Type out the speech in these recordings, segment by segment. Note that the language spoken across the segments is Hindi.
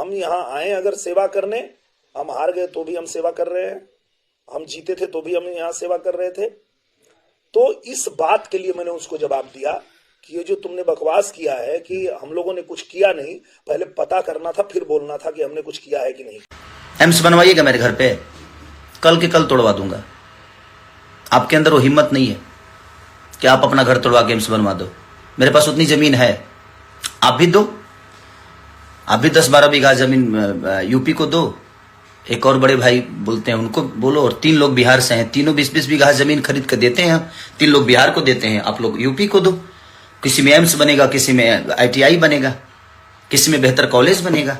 हम यहाँ आए अगर सेवा करने, हम हार गए तो भी हम सेवा कर रहे हैं, हम जीते थे तो भी हम यहाँ सेवा कर रहे थे। तो इस बात के लिए मैंने उसको जवाब दिया कि ये जो तुमने बकवास किया है कि हम लोगों ने कुछ किया नहीं, पहले पता करना था फिर बोलना था कि हमने कुछ किया है कि नहीं। एम्स बनवाइएगा मेरे घर पे, कल के कल तोड़वा दूंगा। आपके अंदर वो हिम्मत नहीं है कि आप अपना घर तोड़वा के एम्स बनवा दो। मेरे पास उतनी जमीन है, आप भी दो, आप भी 10-12 बीघा जमीन यूपी को दो। एक और बड़े भाई बोलते हैं उनको बोलो, और 3 लोग बिहार से हैं, तीनों 20-20 बीघा जमीन खरीद कर देते हैं। 3 लोग बिहार को देते हैं, आप लोग यूपी को दो। किसी में एम्स बनेगा, किसी में ITI बनेगा, किसी में बेहतर कॉलेज बनेगा।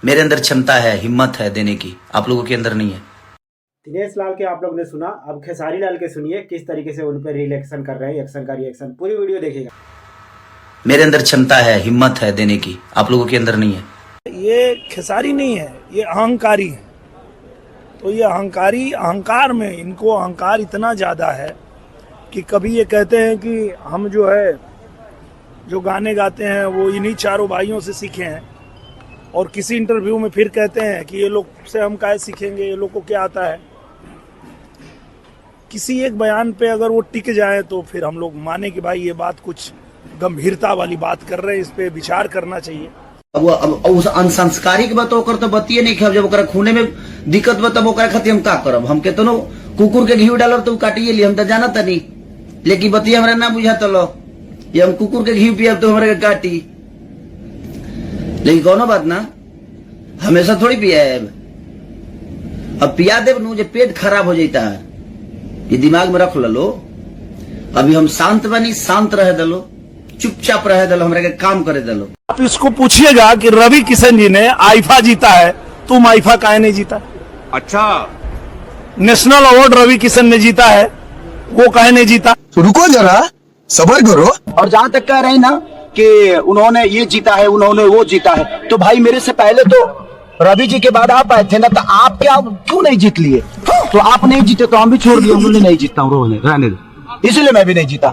मेरे अंदर क्षमता है, हिम्मत है देने की, आप लोगों के अंदर नहीं है। दिनेश लाल के आप लोग ने सुना, अब खेसारी लाल के सुनिए किस तरीके से उन पर रिएक्शन कर रहे हैं। एक्शन का रिएक्शन, पूरी वीडियो देखिएगा। मेरे अंदर क्षमता है, हिम्मत है देने की, आप लोगों के अंदर नहीं है। ये खेसारी नहीं है, ये अहंकारी है। तो ये अहंकार में इनको अहंकार इतना ज्यादा है कि कभी ये कहते हैं कि हम जो है जो गाने गाते हैं वो इन्हीं चारों भाइयों से सीखे हैं, और किसी इंटरव्यू में फिर कहते हैं कि ये लोग से हम क्या सीखेंगे, ये लोग को क्या आता है। किसी एक बयान पे अगर वो टिक जाए तो फिर हम लोग माने कि भाई ये बात कुछ गंभीरता वाली बात कर रहे हैं, इस पे विचार करना चाहिए। अब उस अनसंस्कारिक बात ओकर तो बतिए नहीं खाब, जब ओकरा खूने में दिक्कत बा तब ओकरा खातिर हम का करब। हम केतनो कुकुर के घी डालब तो काटिए ली, हम तो जाना तनी, लेकिन बतिया हमरा ना बुझा तलो ये हम कुकुर के घी पियब तो हमरा के काटी। लेकिन कोनो बात ना, हमेशा थोड़ी पियाब। अब पिया देव नु जे पेट खराब हो जाता है, ये दिमाग में रख लो। अभी हम शांत बनी, शांत रह दलो, चुपचाप रह दलो, हमरा के काम करे दलो। आप इसको पूछिएगा कि रवि किशन जी ने आईफा जीता है, तुम आईफा काहे नहीं जीता? अच्छा, नेशनल अवार्ड रवि किशन ने जीता है, वो काहे नहीं जीता? तो रुको जरा, सबर करो। और जहाँ तक कह रहे हैं ना कि उन्होंने ये जीता है, उन्होंने वो जीता है, तो भाई मेरे से पहले तो रवि जी के बाद आप आए थे ना, तो आप क्या क्यों नहीं जीत लिए? तो आप नहीं जीते तो हम भी छोड़ दिए, उन्होंने नहीं जीता, रहने दो, इसलिए मैं भी नहीं जीता।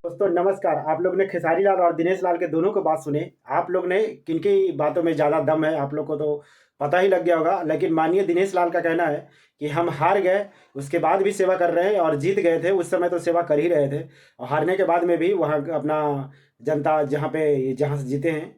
दोस्तों नमस्कार, आप लोग ने खेसारी लाल और दिनेश लाल के दोनों को बात सुने। आप लोग ने किनकी बातों में ज़्यादा दम है आप लोग को तो पता ही लग गया होगा। लेकिन मानिए दिनेश लाल का कहना है कि हम हार गए, उसके बाद भी सेवा कर रहे हैं, और जीत गए थे उस समय तो सेवा कर ही रहे थे, और हारने के बाद में भी वहाँ अपना जनता जहाँ से जीते हैं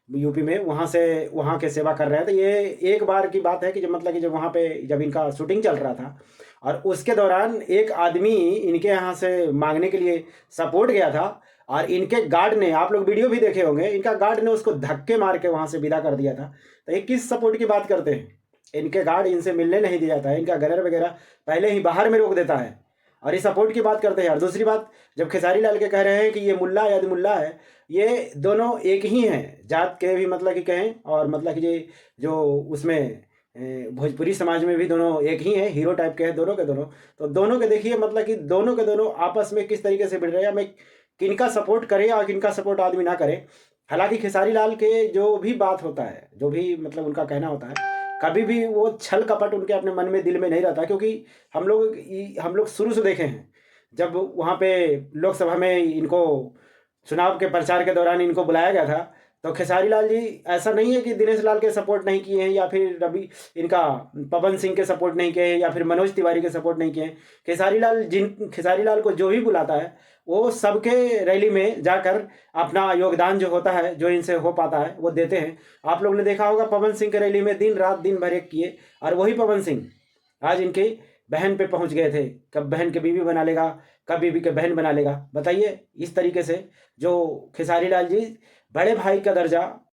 यूपी में, वहाँ के सेवा कर रहे हैं। तो ये एक बार की बात है कि जब मतलब कि जब इनका शूटिंग चल रहा था और उसके दौरान एक आदमी इनके यहाँ से मांगने के लिए सपोर्ट गया था, और इनके गार्ड ने, आप लोग वीडियो भी देखे होंगे, इनका गार्ड ने उसको धक्के मार के वहाँ से विदा कर दिया था। तो ये किस सपोर्ट की बात करते हैं? इनके गार्ड इनसे मिलने नहीं दिया जाता है, इनका गनर वगैरह पहले ही बाहर में रोक देता है, और ये सपोर्ट की बात करते हैं। और दूसरी बात, जब खेसारी लाल के कह रहे हैं कि ये मुल्ला यदि मुल्ला है, ये दोनों एक ही हैं जात के भी, मतलब कि कहें, और मतलब कि ये जो उसमें भोजपुरी समाज में भी दोनों एक ही हैं, हीरो टाइप के हैं दोनों के दोनों। तो दोनों के देखिए मतलब कि दोनों के दोनों आपस में किस तरीके से भिड़ रहे हैं, मैं किनका सपोर्ट करे और किनका सपोर्ट आदमी ना करे। हालांकि खेसारी लाल के जो भी बात होता है, जो भी मतलब उनका कहना होता है, कभी भी वो छल कपट उनके अपने मन में दिल में नहीं रहता। क्योंकि हम लोग शुरू से देखे हैं, जब वहाँ पे लोकसभा में इनको चुनाव के प्रचार के दौरान इनको बुलाया गया था, तो खेसारी लाल जी ऐसा नहीं है कि दिनेश लाल के सपोर्ट नहीं किए हैं, या फिर रवि इनका पवन सिंह के सपोर्ट नहीं किए हैं, या फिर मनोज तिवारी के सपोर्ट नहीं किए हैं। खेसारी लाल को जो भी बुलाता है वो सबके रैली में जाकर अपना योगदान जो होता है, जो इनसे हो पाता है, वो देते हैं। आप लोग ने देखा होगा पवन सिंह के रैली में दिन रात दिन भर एक किए, और वही पवन सिंह आज इनके बहन पे पहुंच गए थे। कब बहन के बीवी बना लेगा, कब बीवी के बहन बना लेगा, बताइए। इस तरीके से जो खेसारी लाल जी बड़े भाई का दर्जा